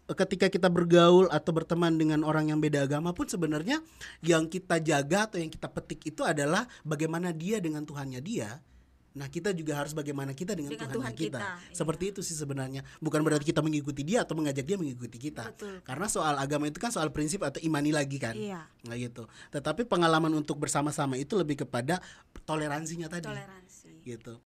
ketika kita bergaul atau berteman dengan orang yang beda agama pun sebenarnya yang kita jaga atau yang kita petik itu adalah bagaimana dia dengan Tuhannya dia. Nah, kita juga harus bagaimana kita dengan Tuhan kita. Seperti itu sih sebenarnya. Bukan berarti kita mengikuti dia atau mengajak dia mengikuti kita. Betul. Karena soal agama itu kan soal prinsip atau imani lagi kan. Iya. Nah gitu. Tetapi pengalaman untuk bersama-sama itu lebih kepada toleransinya tadi. Toleransi. Gitu.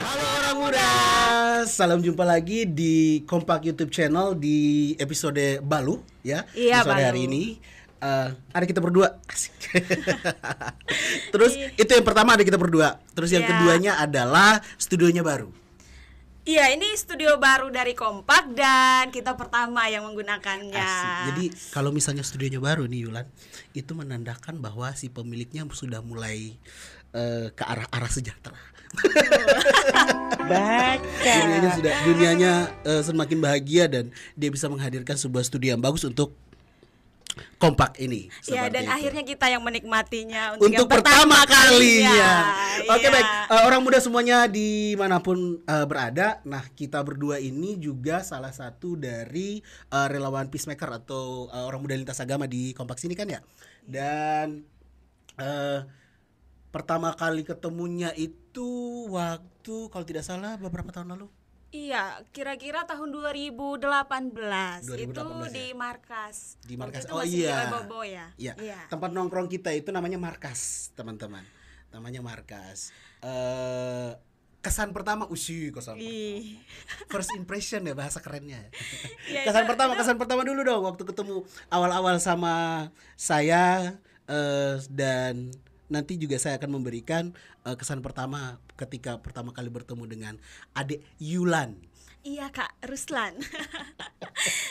Halo orang muda. Salam jumpa lagi di Kompak YouTube channel di episode Balu ya. Iya, episode Balu. hari ini ada kita berdua. Asik. Terus itu yang pertama ada kita berdua. Terus yang keduanya adalah studionya baru. Iya, ini studio baru dari Kompak dan kita pertama yang menggunakannya. Asik. Jadi kalau misalnya studionya baru nih Yulan, itu menandakan bahwa si pemiliknya sudah mulai ke arah sejahtera. Baca. Dunianya semakin bahagia dan dia bisa menghadirkan sebuah studio yang bagus untuk Kompak ini. Ya, dan itu. akhirnya kita yang menikmatinya untuk yang pertama kalinya. Oke, Iya. baik. Orang muda semuanya dimanapun berada. Nah, kita berdua ini juga salah satu dari relawan peacemaker atau orang muda lintas agama di Kompak sini kan ya. Dan pertama kali ketemunya itu waktu kalau tidak salah beberapa tahun lalu. Iya, kira-kira tahun 2018, itu ya? di markas. Di markas. Waktu itu Oh masih iya. di Bobo ya. Iya. Iya. Tempat nongkrong kita itu namanya markas, teman-teman. Namanya markas. Kesan pertama Ih. first impression ya bahasa kerennya. Iya, Kesan pertama dulu dong waktu ketemu awal-awal sama saya dan nanti juga saya akan memberikan kesan pertama ketika pertama kali bertemu dengan adik Yulan. Iya, Kak Ruslan.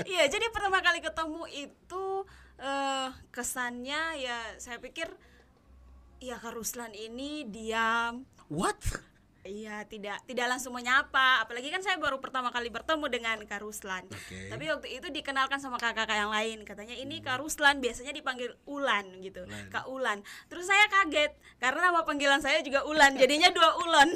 Iya, jadi pertama kali ketemu itu kesannya ya saya pikir ya Kak Ruslan ini diam. What? Iya, tidak langsung menyapa. Apalagi kan saya baru pertama kali bertemu dengan Kak Ruslan. Okay. Tapi waktu itu dikenalkan sama kakak-kakak yang lain. Katanya ini Kak Ruslan, biasanya dipanggil Ulan gitu. Kak Ulan. Terus saya kaget karena nama panggilan saya juga Ulan. Jadinya dua Ulan.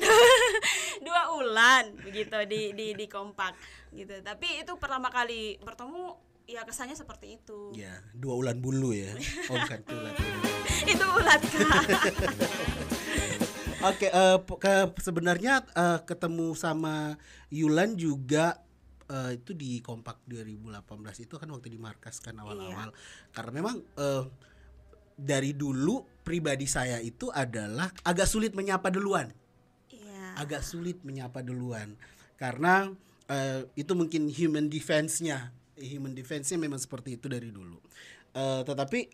Dua Ulan begitu di Kompak gitu. Tapi itu pertama kali bertemu ya kesannya seperti itu. Ya, dua ulan bulu ya. Oh, bukan ulan. Itu ulat, Kak. Oke, sebenarnya ketemu sama Yulan juga itu di Kompak 2018 itu kan waktu di markas kan awal-awal. Karena memang dari dulu pribadi saya itu adalah agak sulit menyapa duluan. Iya. Agak sulit menyapa duluan karena itu mungkin human defense-nya memang seperti itu dari dulu. Tetapi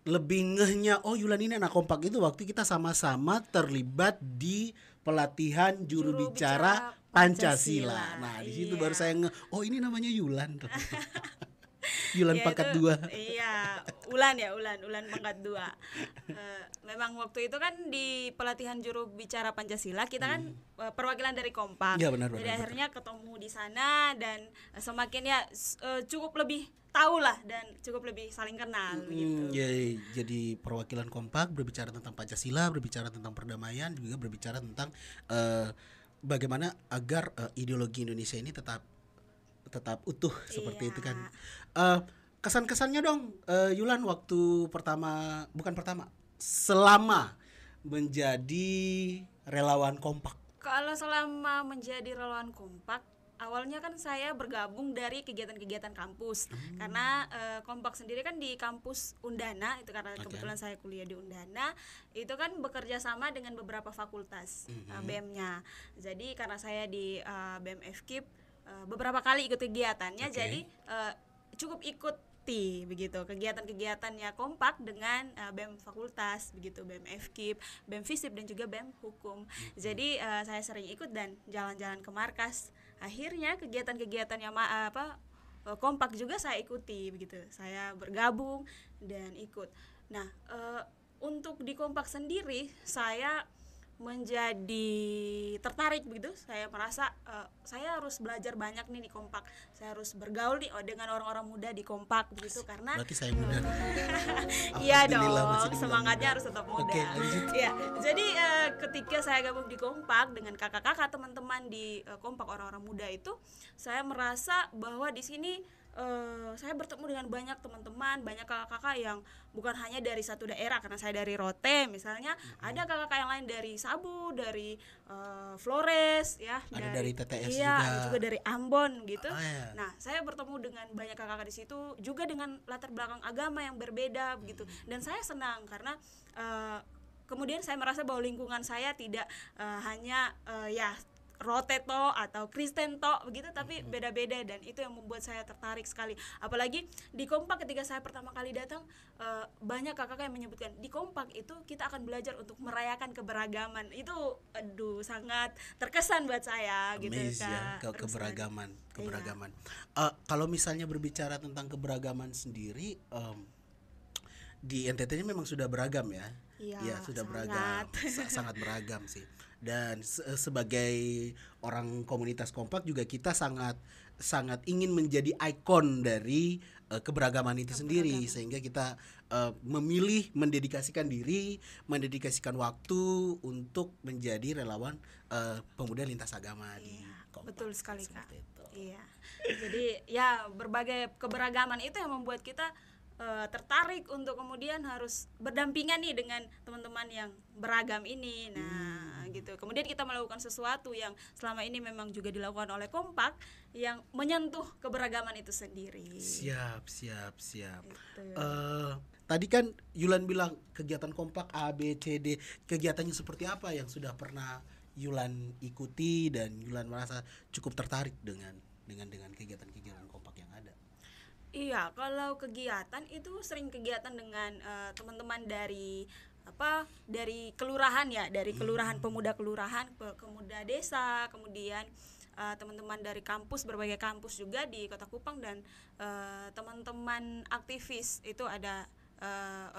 lebih ngehnya Yulan ini anak Kompak itu waktu kita sama-sama terlibat di pelatihan juru bicara Pancasila. Nah, di situ baru saya ini namanya Yulan. Yulan Ya, pangkat itu, 2. Iya, Ulan pangkat 2. Memang waktu itu kan di pelatihan juru bicara Pancasila kita kan perwakilan dari Kompak. Ya, benar. Jadi akhirnya ketemu di sana dan semakin ya cukup lebih tahu lah dan cukup lebih saling kenal gitu. Ya, jadi perwakilan Kompak berbicara tentang Pancasila, berbicara tentang perdamaian, juga berbicara tentang bagaimana agar ideologi Indonesia ini tetap utuh seperti itu kan. Kesan-kesannya dong Yulan waktu selama menjadi relawan Kompak. Kalau selama menjadi relawan Kompak, awalnya kan saya bergabung dari kegiatan-kegiatan kampus. Karena Kompak sendiri kan di kampus Undana, itu karena kebetulan saya kuliah di Undana, itu kan bekerja sama dengan beberapa fakultas BEM-nya. Jadi karena saya di BEM FKIP beberapa kali ikut kegiatannya, jadi cukup ikuti begitu kegiatan-kegiatannya Kompak dengan BEM fakultas begitu, BEM FKIP, BEM FISIP dan juga BEM Hukum. Jadi saya sering ikut dan jalan-jalan ke markas. Akhirnya kegiatan-kegiatannya Kompak juga saya ikuti begitu. Saya bergabung dan ikut. Nah, untuk di Kompak sendiri saya menjadi tertarik begitu. Saya merasa saya harus belajar banyak nih di Kompak. Saya harus bergaul nih dengan orang-orang muda di Kompak begitu karena berarti saya muda. iya dong, semangatnya harus tetap muda. Oke, lanjut. Ya, jadi ketika saya gabung di Kompak dengan kakak-kakak teman-teman di Kompak orang-orang muda itu, saya merasa bahwa di sini saya bertemu dengan banyak teman-teman, banyak kakak-kakak yang bukan hanya dari satu daerah, karena saya dari Rote misalnya, ada kakak-kakak yang lain dari Sabu, dari Flores, ya, Ada dari TTS iya, juga. ada juga dari Ambon gitu. Iya. Nah, saya bertemu dengan banyak kakak-kakak di situ, juga dengan latar belakang agama yang berbeda begitu, dan saya senang karena kemudian saya merasa bahwa lingkungan saya tidak hanya ya Roteto atau Kristen tok begitu, tapi beda-beda, dan itu yang membuat saya tertarik sekali. Apalagi di Kompak ketika saya pertama kali datang, banyak kakak yang menyebutkan di Kompak itu kita akan belajar untuk merayakan keberagaman. Itu aduh sangat terkesan buat saya gitu Amazing ya, Kak Ruslan. keberagaman. Kalau misalnya berbicara tentang keberagaman sendiri, di NTT-nya memang sudah beragam ya. Iya, sudah sangat. beragam, sangat beragam sih. Dan sebagai orang komunitas Kompak juga kita sangat ingin menjadi ikon dari keberagaman itu sendiri, sehingga kita memilih mendedikasikan diri, mendedikasikan waktu untuk menjadi relawan pemuda lintas agama di Kompak. Betul sekali Kak. Seperti itu. Iya. Jadi ya berbagai keberagaman itu yang membuat kita tertarik untuk kemudian harus berdampingan nih dengan teman-teman yang beragam ini. Nah, gitu. Kemudian kita melakukan sesuatu yang selama ini memang juga dilakukan oleh Kompak yang menyentuh keberagaman itu sendiri. Siap. Gitu. Tadi kan Yulan bilang kegiatan Kompak A, B, C, D. Kegiatannya seperti apa yang sudah pernah Yulan ikuti dan Yulan merasa cukup tertarik dengan kegiatan-kegiatan Kompak yang ada? Iya, kalau kegiatan itu sering kegiatan dengan teman-teman dari kelurahan ya, dari kelurahan, pemuda kelurahan, pemuda desa, kemudian teman-teman dari kampus, berbagai kampus juga di Kota Kupang, dan teman-teman aktivis itu ada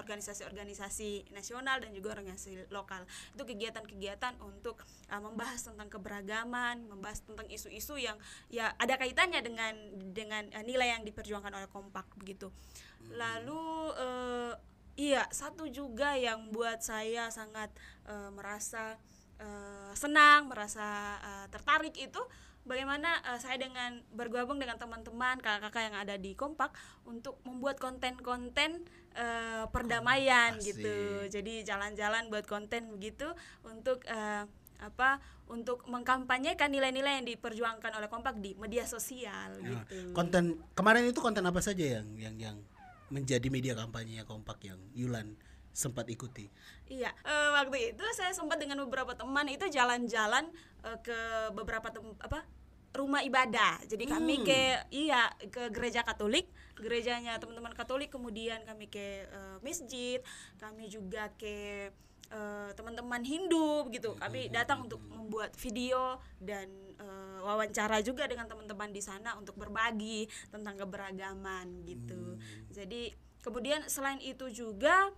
organisasi-organisasi nasional dan juga organisasi lokal. Itu kegiatan-kegiatan untuk membahas tentang keberagaman, membahas tentang isu-isu yang ya ada kaitannya dengan nilai yang diperjuangkan oleh Kompak begitu. Lalu iya, satu juga yang buat saya sangat merasa senang, merasa tertarik itu bagaimana saya dengan bergabung dengan teman-teman kakak-kakak yang ada di Kompak untuk membuat konten-konten perdamaian gitu. Jadi jalan-jalan buat konten begitu untuk untuk mengkampanyekan nilai-nilai yang diperjuangkan oleh Kompak di media sosial gitu. Konten kemarin itu konten apa saja yang menjadi media kampanye Kompak yang Yulan sempat ikuti? Iya, waktu itu saya sempat dengan beberapa teman itu jalan-jalan ke beberapa rumah ibadah. Jadi kami ke gereja Katolik, gerejanya teman-teman Katolik, kemudian kami ke masjid, kami juga ke teman-teman Hindu begitu. Kami datang untuk membuat video dan wawancara juga dengan teman-teman di sana untuk berbagi tentang keberagaman gitu. Jadi kemudian selain itu juga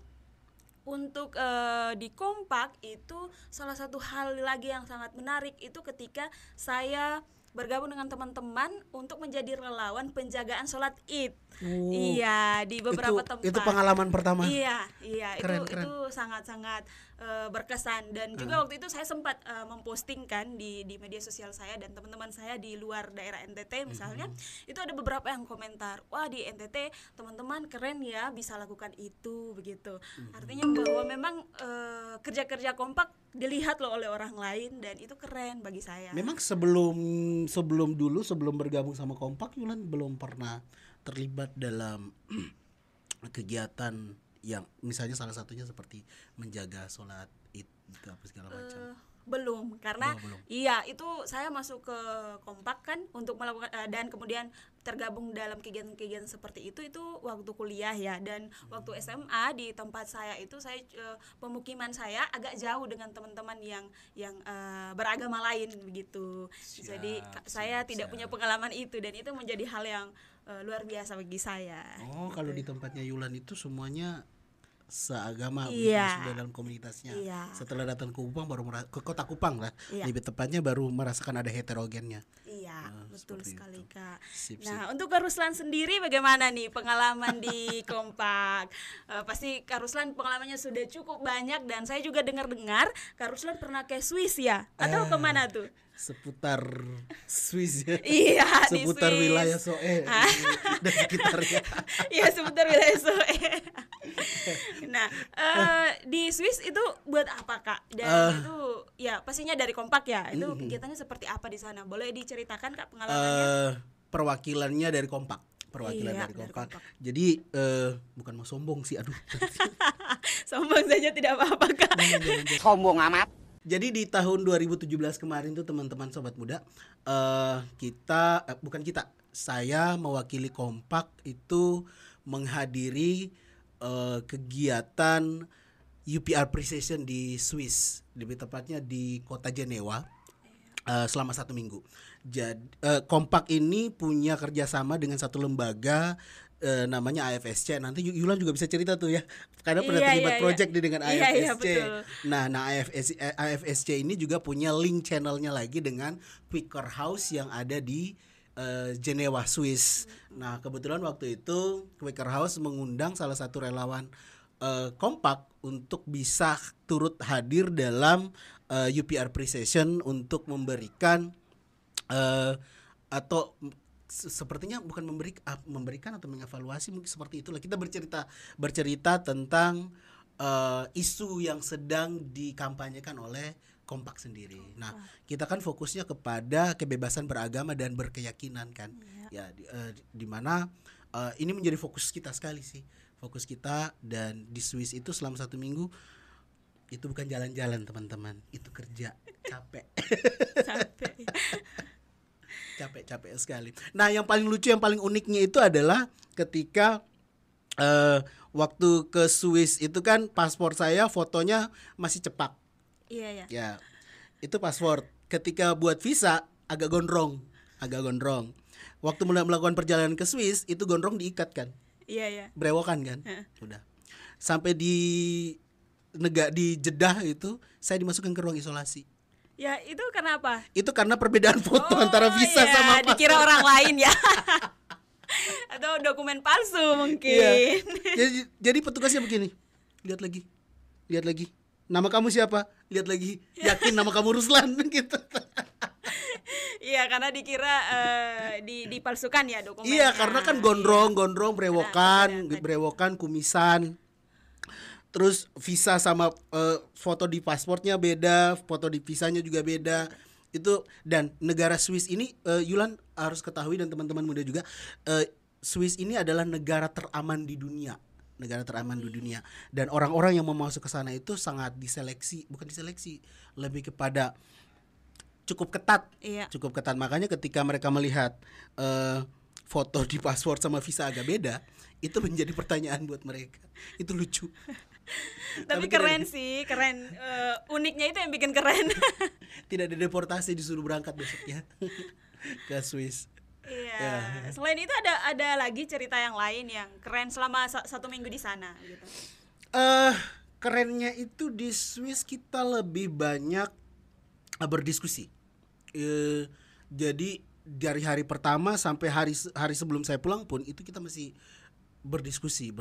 untuk di Kompak itu salah satu hal lagi yang sangat menarik itu ketika saya bergabung dengan teman-teman untuk menjadi relawan penjagaan sholat Id. Iya, di beberapa tempat. Itu pengalaman pertama. Iya, keren. itu sangat-sangat berkesan, dan juga waktu itu saya sempat mempostingkan di media sosial saya dan teman-teman saya di luar daerah NTT misalnya, itu ada beberapa yang komentar, wah di NTT teman-teman keren ya bisa lakukan itu begitu. Artinya bahwa memang kerja-kerja Kompak dilihat loh oleh orang lain, dan itu keren bagi saya. Memang sebelum bergabung sama Kompak, Yulan belum pernah terlibat dalam kegiatan yang misalnya salah satunya seperti menjaga sholat Id gitu, apa segala macam. Belum, karena belum. Iya, itu saya masuk ke Kompak kan untuk melakukan dan kemudian tergabung dalam kegiatan-kegiatan seperti itu waktu kuliah ya, dan waktu SMA di tempat saya itu saya pemukiman saya agak jauh dengan teman-teman yang beragama lain begitu. Jadi saya tidak punya pengalaman itu, dan itu menjadi hal yang luar biasa bagi saya. Kalau di tempatnya Yulan itu semuanya seagama Iya. sudah dalam komunitasnya. Iya. Setelah datang ke Kupang baru ke kota Kupang lah, Iya. lebih tepatnya baru merasakan ada heterogennya. Iya, betul seperti sekali itu. Kak. Sip, Nah, untuk Kak Ruslan sendiri bagaimana nih pengalaman di Kompak? Pasti Kak Ruslan pengalamannya sudah cukup banyak dan saya juga dengar-dengar Kak Ruslan pernah ke Swiss ya? Atau kemana tuh? Seputar Swiss ya. Iya, di Seputar Swiss. wilayah Soe dan sekitarnya. Iya, seputar wilayah Soe. Nah, di Swiss itu buat apa Kak? Dan itu ya pastinya dari Kompak ya. Itu kegiatannya seperti apa di sana? Boleh diceritakan Kak pengalamannya? Perwakilannya dari Kompak. Perwakilan Iya, dari dari Kompak. Kompak. Jadi bukan mau sombong sih, aduh. Sombong saja tidak apa-apa Kak. Sombong amat. Jadi di tahun 2017 kemarin tuh teman-teman sobat muda, saya mewakili Kompak itu menghadiri kegiatan UPR Appreciation di Swiss, lebih tepatnya di kota Jenewa, selama 1 minggu. Jadi Kompak ini punya kerjasama dengan satu lembaga namanya AFSC. Nanti Yulan juga bisa cerita tuh ya, karena pernah terlibat project dengan AFSC. Iya, betul. Nah, AFSC ini juga punya link channelnya lagi dengan Quaker House yang ada di Jenewa, Swiss. Nah, kebetulan waktu itu Quaker House mengundang salah satu relawan Kompak untuk bisa turut hadir dalam UPR Appreciation untuk memberikan atau sepertinya bukan memberikan atau mengevaluasi, mungkin seperti itulah. Kita bercerita tentang isu yang sedang dikampanyekan oleh Kompak sendiri. Nah, kita kan fokusnya kepada kebebasan beragama dan berkeyakinan kan. Ya, di mana ini menjadi fokus kita sekali sih. Fokus kita, dan di Swiss itu selama 1 minggu itu bukan jalan-jalan teman-teman, itu kerja, capek. Capek sekali. Nah, yang paling lucu, yang paling uniknya itu adalah ketika waktu ke Swiss itu kan paspor saya fotonya masih cepak. Iya. Ya, itu paspor. Ketika buat visa agak gondrong. Waktu mulai melakukan perjalanan ke Swiss itu gondrong diikat kan. Iya. Brewokan kan. Udah. Sampai di Jeddah itu saya dimasukkan ke ruang isolasi. Ya, itu kenapa? Itu karena perbedaan foto antara visa sama paspor. Dikira orang lain ya. Atau dokumen palsu mungkin. Iya. Jadi petugasnya begini. Lihat lagi. Nama kamu siapa? Lihat lagi. Yakin nama kamu Ruslan gitu. Iya, karena dikira dipalsukan ya dokumennya. Iya, karena kan gondrong, brewokan, kumisan. Terus visa sama foto di pasportnya beda, foto di visanya juga beda. Itu, dan negara Swiss ini Yulan harus ketahui dan teman-teman muda juga, Swiss ini adalah negara teraman di dunia. Dan orang-orang yang mau masuk ke sana itu sangat bukan diseleksi, lebih kepada cukup ketat. Iya. Cukup ketat. Makanya ketika mereka melihat foto di paspor sama visa agak beda, itu menjadi pertanyaan buat mereka. Itu lucu. Tapi keren sih, keren. Uniknya itu yang bikin keren. Tidak dideportasi, disuruh berangkat besoknya ke Swiss. Iya. Ya. Selain itu ada lagi cerita yang lain yang keren selama 1 minggu di sana gitu. Kerennya itu di Swiss kita lebih banyak berdiskusi. Jadi dari hari pertama sampai hari sebelum saya pulang pun itu kita masih berdiskusi,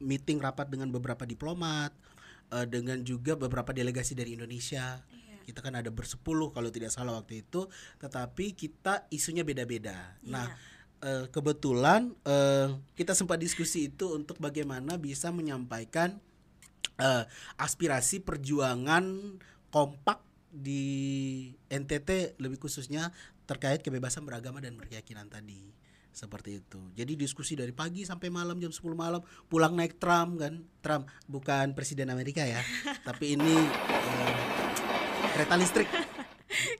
meeting rapat dengan beberapa diplomat, dengan juga beberapa delegasi dari Indonesia. Kita kan ada 10 kalau tidak salah waktu itu, tetapi kita isunya beda-beda. Nah, kebetulan kita sempat diskusi itu untuk bagaimana bisa menyampaikan aspirasi perjuangan Kompak di NTT, lebih khususnya terkait kebebasan beragama dan berkeyakinan tadi. Seperti itu. Jadi diskusi dari pagi sampai malam, jam 10 malam, pulang naik tram kan. Tram bukan presiden Amerika ya, tapi ini kereta listrik.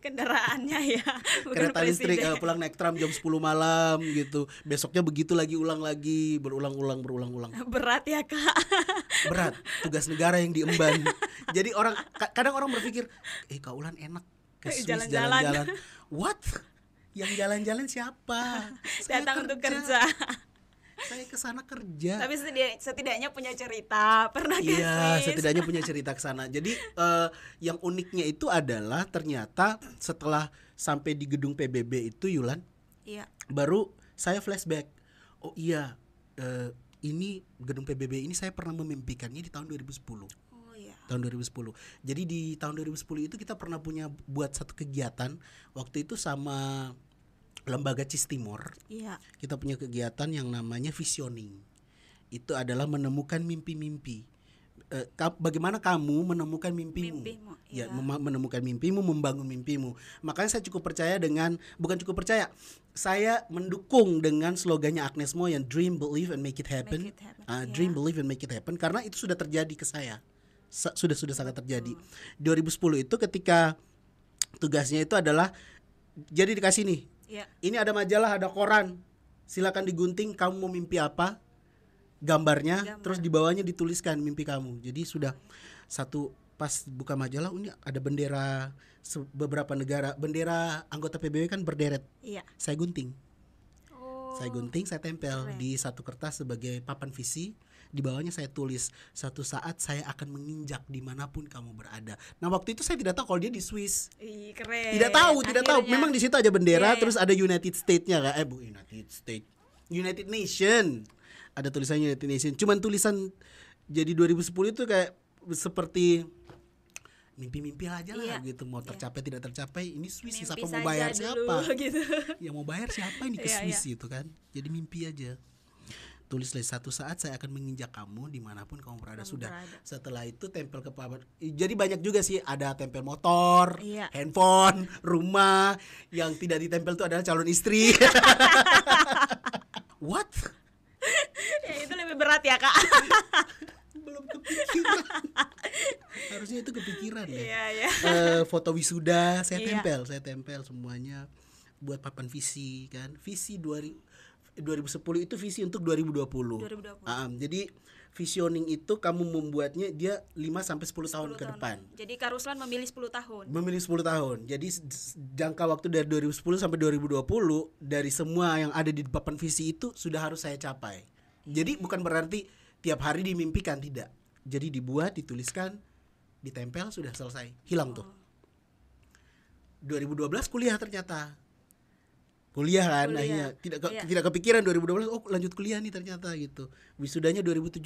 Kendaraannya ya, bukan Kereta listrik, presiden. pulang naik tram jam 10 malam gitu. Besoknya begitu lagi, berulang-ulang. Berat ya Kak. Berat, tugas negara yang diemban. Jadi kadang orang berpikir, Kak Ulan enak ke Swiss jalan-jalan. What? Yang jalan-jalan siapa? Saya Datang untuk kerja. Saya ke sana kerja. Tapi setidaknya punya cerita, pernah ke Iya, Swiss. setidaknya punya cerita ke sana. Jadi yang uniknya itu adalah ternyata setelah sampai di gedung PBB itu Yulan, Iya. baru saya flashback. Oh iya, ini gedung PBB ini saya pernah memimpikannya di tahun 2010. Oh iya. Tahun 2010. Jadi di tahun 2010 itu kita pernah buat satu kegiatan waktu itu sama Lembaga CIS Timor. Iya. Kita punya kegiatan yang namanya visioning. Itu adalah menemukan mimpi-mimpi. Bagaimana kamu menemukan mimpimu? Ya, menemukan mimpimu, membangun mimpimu. Makanya saya cukup percaya bukan cukup percaya, saya mendukung dengan slogannya Agnes Mo yang Dream, Believe, and Make It Happen. Dream, Believe, and Make It Happen. Karena itu sudah terjadi ke saya. Sudah sangat terjadi. 2010 itu ketika tugasnya itu adalah, jadi dikasih nih, ini ada majalah, ada koran, silakan digunting kamu mau mimpi apa, gambar. Terus di bawahnya dituliskan mimpi kamu. Jadi sudah satu, pas buka majalah ini ada bendera beberapa negara, bendera anggota PBB kan berderet. Saya gunting. Saya tempel di satu kertas sebagai papan visi. Di bawahnya saya tulis, suatu saat saya akan menginjak dimanapun kamu berada. Nah waktu itu saya tidak tahu kalau dia di Swiss. Keren. Tidak tahu. Memang di situ aja bendera, terus ada United States-nya kan? United Nation. Ada tulisan United Nation. Cuman tulisan, jadi 2010 itu kayak seperti mimpi-mimpi aja lah gitu. Mau tercapai tidak tercapai, ini Swiss, siapa mau bayar siapa? Gitu. Yang mau bayar siapa ini ke Swiss itu kan? Jadi mimpi aja. Tulislah, satu saat saya akan menginjak kamu dimanapun kamu berada. Setelah itu tempel ke papan. Jadi banyak juga sih, ada tempel motor, handphone, rumah. Yang tidak ditempel itu adalah calon istri. What? Ya, itu lebih berat ya Kak. Belum kepikiran. Harusnya itu kepikiran ya. Iya. Foto wisuda saya tempel semuanya buat papan visi kan. Visi 2010 itu visi untuk 2020. Jadi visioning itu kamu membuatnya dia 5 sampai 10 tahun ke depan. Jadi Kak Ruslan memilih 10 tahun. Jadi jangka waktu dari 2010 sampai 2020 dari semua yang ada di papan visi itu sudah harus saya capai. Jadi bukan berarti tiap hari dimimpikan, tidak. Jadi dibuat, dituliskan, ditempel, sudah selesai. Hilang tuh. 2012 kuliah ternyata. Kuliah kan akhirnya tidak kepikiran 2012 lanjut kuliah nih ternyata gitu. Wisudanya 2017.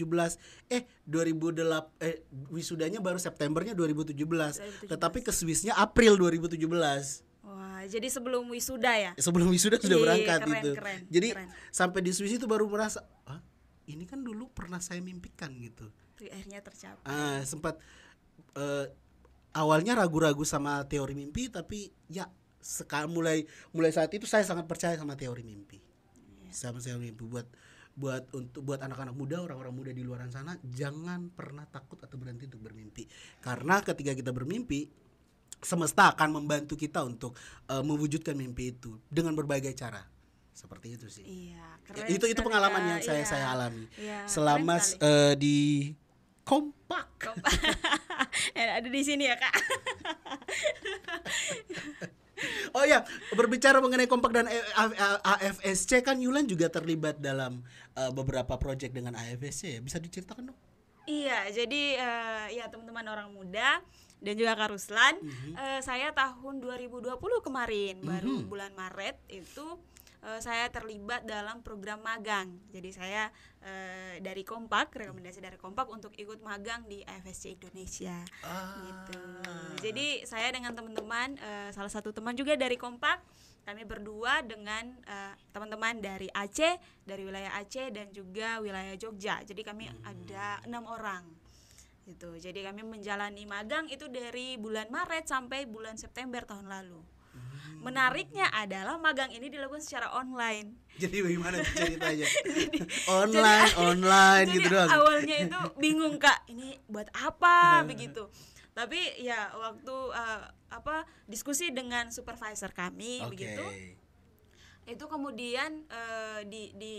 Wisudanya baru Septembernya 2017. Tetapi ke Swissnya April 2017. Wah, jadi sebelum wisuda ya? Sebelum wisuda sudah berangkat gitu. Jadi keren. Sampai di Swiss itu baru merasa, ini kan dulu pernah saya mimpikan gitu. Akhirnya tercapai. Sempat awalnya ragu-ragu sama teori mimpi, tapi ya mulai saat itu saya sangat percaya sama teori mimpi. Sama teori mimpi buat anak-anak muda, orang-orang muda di luar sana, jangan pernah takut atau berhenti untuk bermimpi. Karena ketika kita bermimpi, semesta akan membantu kita untuk mewujudkan mimpi itu dengan berbagai cara. Seperti itu sih. Iya, keren. Itu pengalaman yang saya alami. Selama di Kompak. Ada di sini ya, Kak. Oh ya, berbicara mengenai Kompak dan AFSC, kan Yulan juga terlibat dalam beberapa proyek dengan AFSC ya. Bisa diceritakan dong? Iya, jadi ya teman-teman orang muda dan juga Kak Ruslan, saya tahun 2020 kemarin, baru bulan Maret itu saya terlibat dalam program magang. Jadi saya dari Kompak, rekomendasi dari Kompak untuk ikut magang di AFSC Indonesia. Gitu. Jadi saya dengan teman-teman, salah satu teman juga dari Kompak, kami berdua dengan teman-teman dari Aceh, dari wilayah Aceh dan juga wilayah Jogja. Jadi kami ada 6 orang. Gitu. Jadi kami menjalani magang itu dari bulan Maret sampai bulan September tahun lalu. Menariknya adalah magang ini dilakukan secara online. Jadi bagaimana ceritanya? online jadi gitu doang. Awalnya itu bingung, Kak, ini buat apa begitu. Tapi ya waktu diskusi dengan supervisor kami begitu. Itu kemudian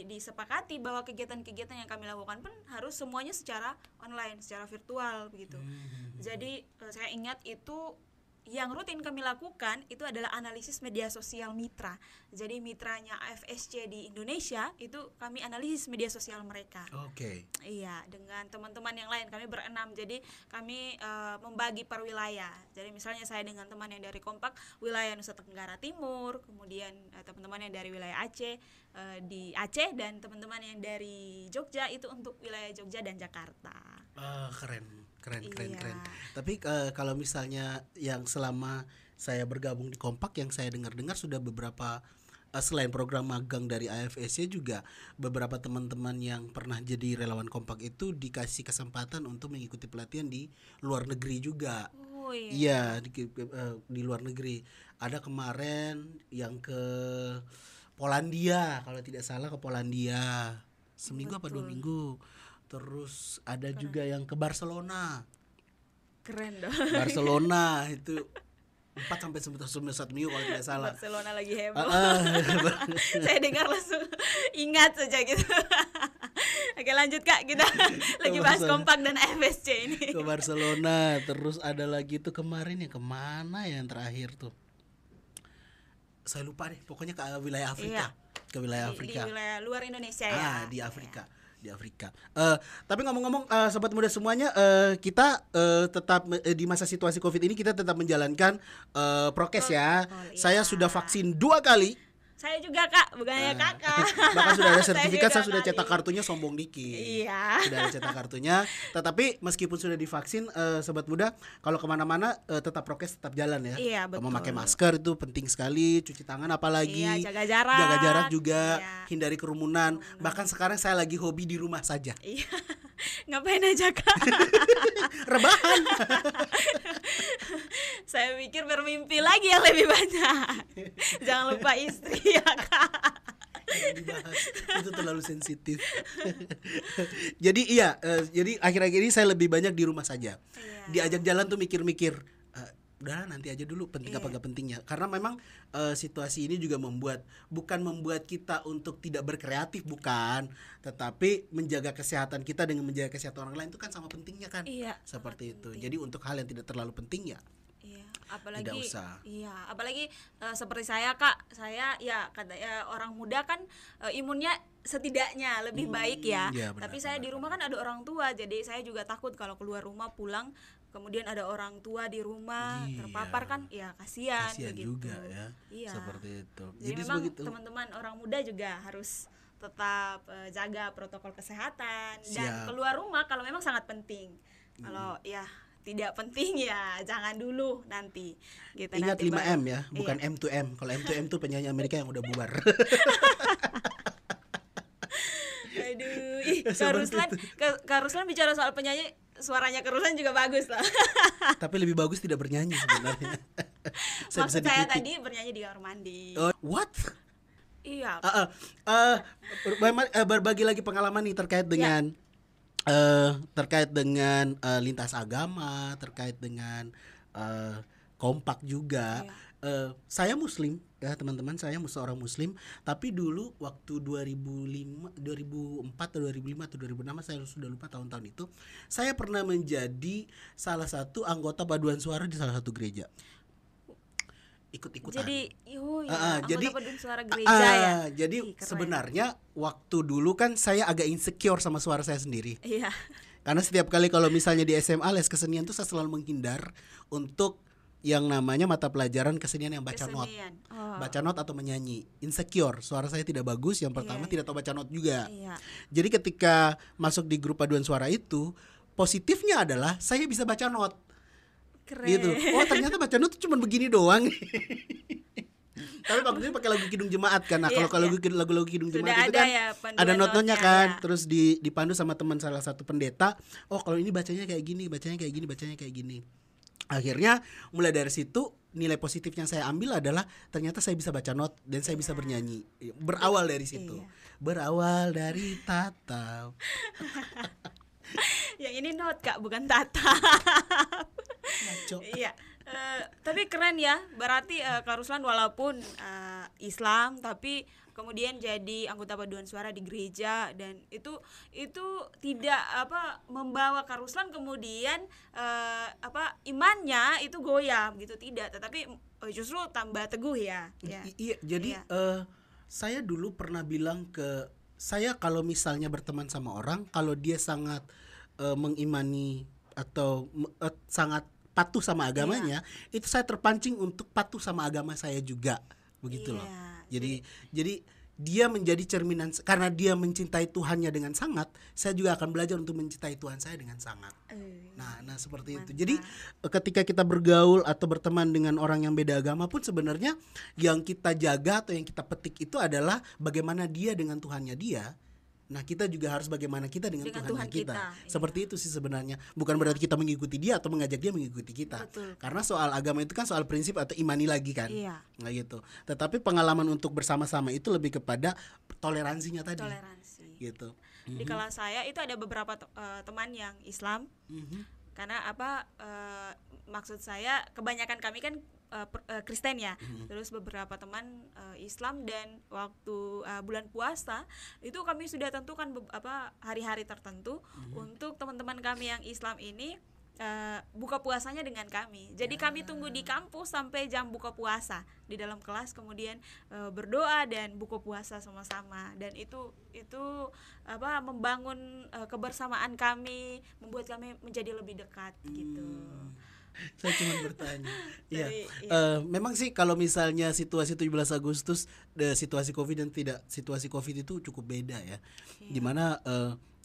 disepakati bahwa kegiatan-kegiatan yang kami lakukan pun harus semuanya secara online, secara virtual begitu. Jadi saya ingat itu yang rutin kami lakukan itu adalah analisis media sosial mitra. Jadi mitranya AFSC di Indonesia itu kami analisis media sosial mereka. Oke. Iya, dengan teman-teman yang lain kami berenam. Jadi kami membagi per wilayah. Jadi misalnya saya dengan teman yang dari Kompak wilayah Nusa Tenggara Timur, kemudian teman-teman yang dari wilayah Aceh di Aceh, dan teman-teman yang dari Jogja itu untuk wilayah Jogja dan Jakarta. Keren. Iya. Tapi kalau misalnya yang selama saya bergabung di Kompak, yang saya dengar sudah beberapa selain program magang dari AFSC juga beberapa teman-teman yang pernah jadi relawan Kompak itu dikasih kesempatan untuk mengikuti pelatihan di luar negeri juga. Oh Iya, iya. di luar negeri. Ada kemarin yang ke Polandia, kalau tidak salah ke Polandia. Seminggu apa 2 minggu. Terus ada juga yang ke Barcelona. Keren dong. Barcelona itu 4 sampai 1 minggu kalau tidak salah. Barcelona lagi heboh. Saya dengar langsung ingat saja gitu. Oke, lanjut Kak, kita lagi bahas Kompak dan AFSC ini. Ke Barcelona, terus ada lagi tuh kemarin yang kemana ya yang terakhir tuh? Saya lupa deh, pokoknya ke wilayah Afrika. Iya. Ke wilayah Afrika. Di wilayah luar Indonesia ya. Di Afrika. Di Afrika. Tapi ngomong-ngomong sobat muda semuanya, kita tetap di masa situasi Covid ini kita tetap menjalankan prokes ya. Iya. Saya sudah vaksin 2 kali. Saya juga Kak, bukannya Kakak. Bahkan sudah ada sertifikat, saya juga sudah kali. cetak kartunya, sombong dikit. Iya. Sudah ada cetak kartunya. Tetapi meskipun sudah divaksin, sobat muda, kalau kemana-mana tetap prokes, tetap jalan ya. Iya, betul. Memakai masker itu penting sekali, cuci tangan apalagi. Iya, jaga jarak. Jaga jarak juga, Iya. hindari kerumunan. Bahkan sekarang saya lagi hobi di rumah saja. Iya. Ngapain aja Kak? Rebahan. Saya pikir bermimpi lagi yang lebih banyak. Jangan lupa istri ya Kak. Dibahas, itu terlalu sensitif. Jadi iya, jadi akhir-akhir ini saya lebih banyak di rumah saja. Iya. Diajak jalan tuh mikir-mikir, udah nanti aja dulu, penting apa Iya. gak pentingnya. Karena memang situasi ini juga bukan membuat kita untuk tidak berkreatif, bukan, tetapi menjaga kesehatan kita dengan menjaga kesehatan orang lain itu kan sama pentingnya kan. Iya, Seperti sangat itu. penting. Jadi untuk hal yang tidak terlalu penting ya Iya, apalagi tidak usah. Iya, apalagi seperti saya Kak, saya ya kata ya orang muda kan imunnya setidaknya lebih baik ya. iya, benar, Tapi saya benar, di rumah kan ada orang tua, jadi saya juga takut kalau keluar rumah pulang kemudian ada orang tua di rumah Iya. terpapar kan, ya kasihan begitu. juga ya. Iya. Seperti itu. Jadi memang sebegitu. teman-teman orang muda juga harus tetap jaga protokol kesehatan dan Siap. keluar rumah kalau memang sangat penting. Kalau ya tidak penting ya jangan dulu nanti. Gitu, Ingat nanti 5M baru- ya, bukan Iya. M2M. Kalau M2M tuh penyanyi Amerika yang udah bubar. Aduh, ih, Kak Seperti Ruslan bicara soal penyanyi, suaranya Kak Ruslan juga bagus loh. Tapi lebih bagus tidak bernyanyi sebenarnya. Maksud saya dikritik. tadi bernyanyi di kamar mandi. What? Iya. Berbagi lagi pengalaman nih terkait dengan lintas agama, terkait dengan Kompak juga. Saya Muslim ya teman-teman, saya seorang Muslim. Tapi dulu waktu 2004 atau 2005 atau 2006, saya sudah lupa tahun-tahun itu, saya pernah menjadi salah satu anggota paduan suara di salah satu gereja. Ikut-ikutan. Jadi, jadi paduan suara gereja ya. Jadi Ih, keren. sebenarnya waktu dulu kan saya agak insecure sama suara saya sendiri. Iya. Karena setiap kali kalau misalnya di SMA les kesenian tuh saya selalu menghindar untuk yang namanya mata pelajaran kesenian yang baca not. Kesenian. Oh. Baca not atau menyanyi. Insecure, suara saya tidak bagus. Yang pertama Iya. tidak tahu baca not juga. Iya. Jadi ketika masuk di grup paduan suara itu, positifnya adalah saya bisa baca not. Keren. Gitu. Oh, ternyata baca not tuh cuma begini doang. Tapi waktu itu pakai lagu Kidung Jemaat kan. Nah, Iya, kalau iya. lagu-lagu Kidung Sudah Jemaat itu ada kan ya panduan ada not-notnya notnya, kan. ya. Terus dipandu sama teman salah satu pendeta. Oh, kalau ini bacanya kayak gini, bacanya kayak gini, bacanya kayak gini. Akhirnya mulai dari situ nilai positif yang saya ambil adalah ternyata saya bisa baca not dan saya bisa bernyanyi. Berawal dari situ. Iya. Berawal dari tatap. Yang ini not Kak, bukan tata. Ngaco. Iya. Tapi keren ya. Berarti Kak Ruslan walaupun Islam tapi kemudian jadi anggota paduan suara di gereja, dan itu tidak membawa ke Ruslan kemudian imannya itu goyah gitu, tidak, tetapi justru tambah teguh ya. Iya, jadi saya dulu pernah bilang ke saya, kalau misalnya berteman sama orang, kalau dia sangat mengimani atau sangat patuh sama agamanya, itu saya terpancing untuk patuh sama agama saya juga, begitu loh. Jadi dia menjadi cerminan, karena dia mencintai Tuhannya dengan sangat, saya juga akan belajar untuk mencintai Tuhan saya dengan sangat. Nah seperti itu. Jadi ketika kita bergaul atau berteman dengan orang yang beda agama pun, sebenarnya yang kita jaga atau yang kita petik itu adalah bagaimana dia dengan Tuhannya dia. Nah kita juga harus bagaimana kita dengan Tuhan kita. Seperti itu sih sebenarnya. Bukan berarti kita mengikuti dia atau mengajak dia mengikuti kita. Betul. Karena soal agama itu kan soal prinsip atau imani lagi kan. Nah gitu. Tetapi pengalaman untuk bersama-sama itu lebih kepada toleransinya tadi. Gitu. Di kelas saya itu ada beberapa teman yang Islam. Karena maksud saya kebanyakan kami kan Kristen ya. Terus beberapa teman Islam, dan waktu bulan puasa itu kami sudah tentukan hari-hari tertentu untuk teman-teman kami yang Islam ini buka puasanya dengan kami. Jadi kami tunggu di kampus sampai jam buka puasa di dalam kelas, kemudian berdoa dan buka puasa sama-sama, dan itu membangun kebersamaan kami, membuat kami menjadi lebih dekat gitu. Saya cuma bertanya. Memang sih kalau misalnya situasi 17 Agustus situasi Covid dan tidak situasi Covid itu cukup beda ya. Dimana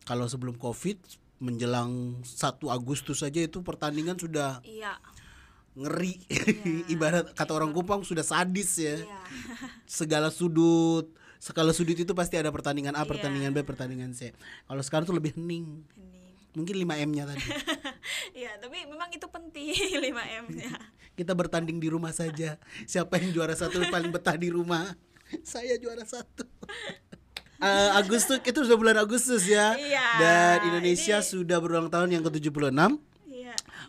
kalau sebelum Covid menjelang 1 Agustus saja itu pertandingan sudah ngeri. Ibarat kata orang Kupang sudah sadis ya. Segala sudut itu pasti ada pertandingan A, pertandingan B, pertandingan C. Kalau sekarang tuh lebih hening. Mungkin 5M-nya tadi. Iya, tapi memang itu penting 5M-nya. Kita bertanding di rumah saja. Siapa yang juara 1 paling betah di rumah? Saya juara 1. Agustus itu sudah bulan Agustus ya. Dan Indonesia sudah berulang tahun yang ke-76.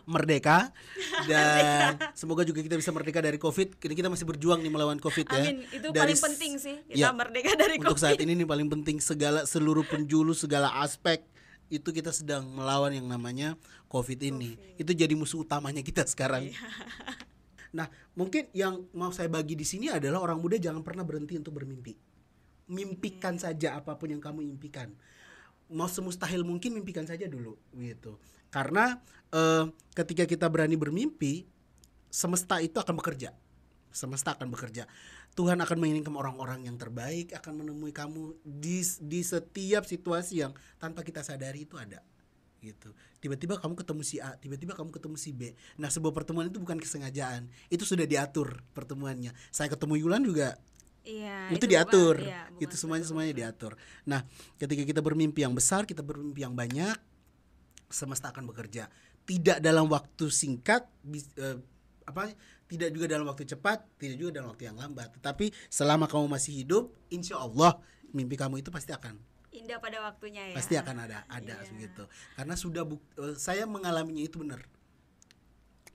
Merdeka. Dan semoga juga kita bisa merdeka dari Covid. Kita masih berjuang nih melawan Covid ya. Amin. Itu paling penting sih, kita merdeka dari Covid. Untuk saat ini nih paling penting, seluruh penjuru, segala aspek itu kita sedang melawan yang namanya Covid ini. Itu jadi musuh utamanya kita sekarang. Nah, mungkin yang mau saya bagi di sini adalah orang muda jangan pernah berhenti untuk bermimpi. Mimpikan saja apapun yang kamu impikan. Mau semustahil mungkin mimpikan saja dulu gitu. Karena ketika kita berani bermimpi, semesta itu akan bekerja. Tuhan akan mengirimkan orang-orang yang terbaik, akan menemui kamu di setiap situasi yang tanpa kita sadari itu ada gitu. Tiba-tiba kamu ketemu si A, tiba-tiba kamu ketemu si B. Nah, sebuah pertemuan itu bukan kesengajaan, itu sudah diatur pertemuannya. Saya ketemu Yulan juga itu diatur. Itu semuanya diatur. Nah, ketika kita bermimpi yang besar, kita bermimpi yang banyak, semesta akan bekerja. Tidak dalam waktu singkat, tidak juga dalam waktu cepat, tidak juga dalam waktu yang lambat. Tetapi selama kamu masih hidup, insya Allah mimpi kamu itu pasti akan indah pada waktunya ya. Pasti akan ada begitu. Karena sudah saya mengalaminya itu benar.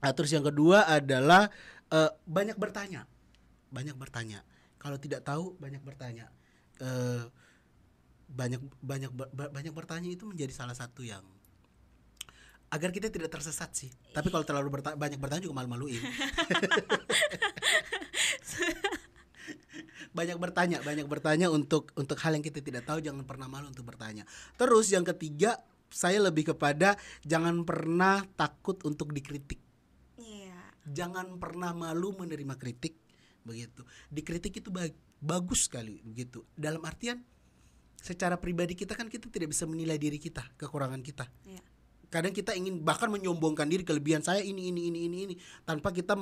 Terus yang kedua adalah banyak bertanya. Kalau tidak tahu banyak bertanya. Banyak bertanya itu menjadi salah satu yang agar kita tidak tersesat sih. Tapi kalau terlalu banyak bertanya juga malu-maluin. banyak bertanya untuk hal yang kita tidak tahu, jangan pernah malu untuk bertanya. Terus yang ketiga, saya lebih kepada jangan pernah takut untuk dikritik. Jangan pernah malu menerima kritik, begitu. Dikritik itu bagus sekali, begitu. Dalam artian secara pribadi kita kan kita tidak bisa menilai diri kita, kekurangan kita. Kadang kita ingin bahkan menyombongkan diri, kelebihan saya ini tanpa kita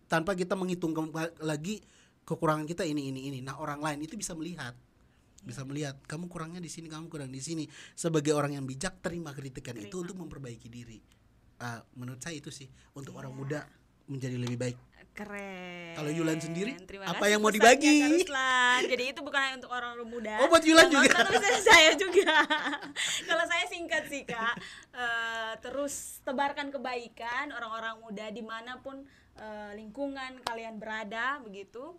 tanpa kita menghitungkan lagi kekurangan kita ini. Nah, orang lain itu bisa melihat kamu kurangnya di sini, kamu kurang di sini. Sebagai orang yang bijak, terima kritikan itu untuk memperbaiki diri. Menurut saya itu sih untuk orang muda menjadi lebih baik. Keren. Kalau Yulan sendiri, terima apa yang mau dibagi? Jadi itu bukan hanya untuk orang muda. Oh, buat Yulan juga. Saya juga. Kalau saya singkat sih Kak, terus tebarkan kebaikan orang-orang muda dimanapun lingkungan kalian berada, begitu.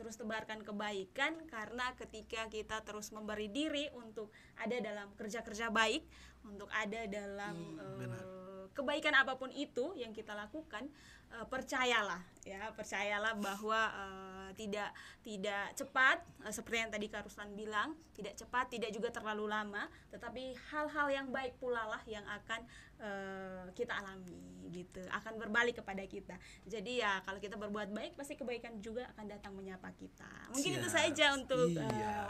terus tebarkan kebaikan, karena ketika kita terus memberi diri untuk ada dalam kerja-kerja baik, untuk ada dalam kebaikan apapun itu yang kita lakukan, percayalah bahwa tidak cepat, seperti yang tadi Kak Ruslan bilang, tidak cepat, tidak juga terlalu lama, tetapi hal-hal yang baik pula lah yang akan kita alami gitu, akan berbalik kepada kita. Jadi ya kalau kita berbuat baik, pasti kebaikan juga akan datang menyapa kita. Mungkin itu saja untuk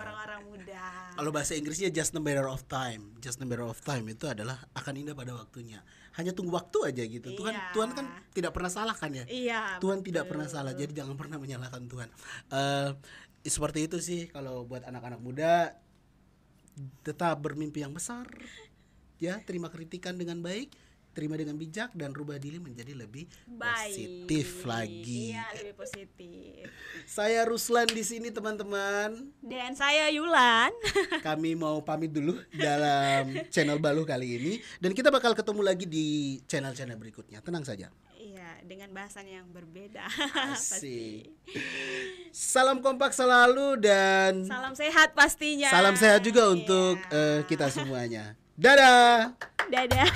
orang-orang muda. Kalau bahasa Inggrisnya just a matter of time. Just a matter of time itu adalah akan indah pada waktunya. Hanya tunggu waktu aja gitu. Tuhan kan tidak pernah salah kan ya. Tuhan tidak pernah salah. Jadi jangan pernah menyalahkan Tuhan. Seperti itu sih kalau buat anak-anak muda, tetap bermimpi yang besar. Ya, terima kritikan dengan baik, terima dengan bijak, dan rubah diri menjadi lebih positif lagi. Iya, lebih positif. Saya Ruslan di sini teman-teman. Dan saya Yulan. Kami mau pamit dulu dalam channel Baluh kali ini, dan kita bakal ketemu lagi di channel-channel berikutnya. Tenang saja. Iya, dengan bahasan yang berbeda. Asik. Salam kompak selalu dan salam sehat pastinya. Salam sehat juga untuk kita semuanya. Dadah. Dadah.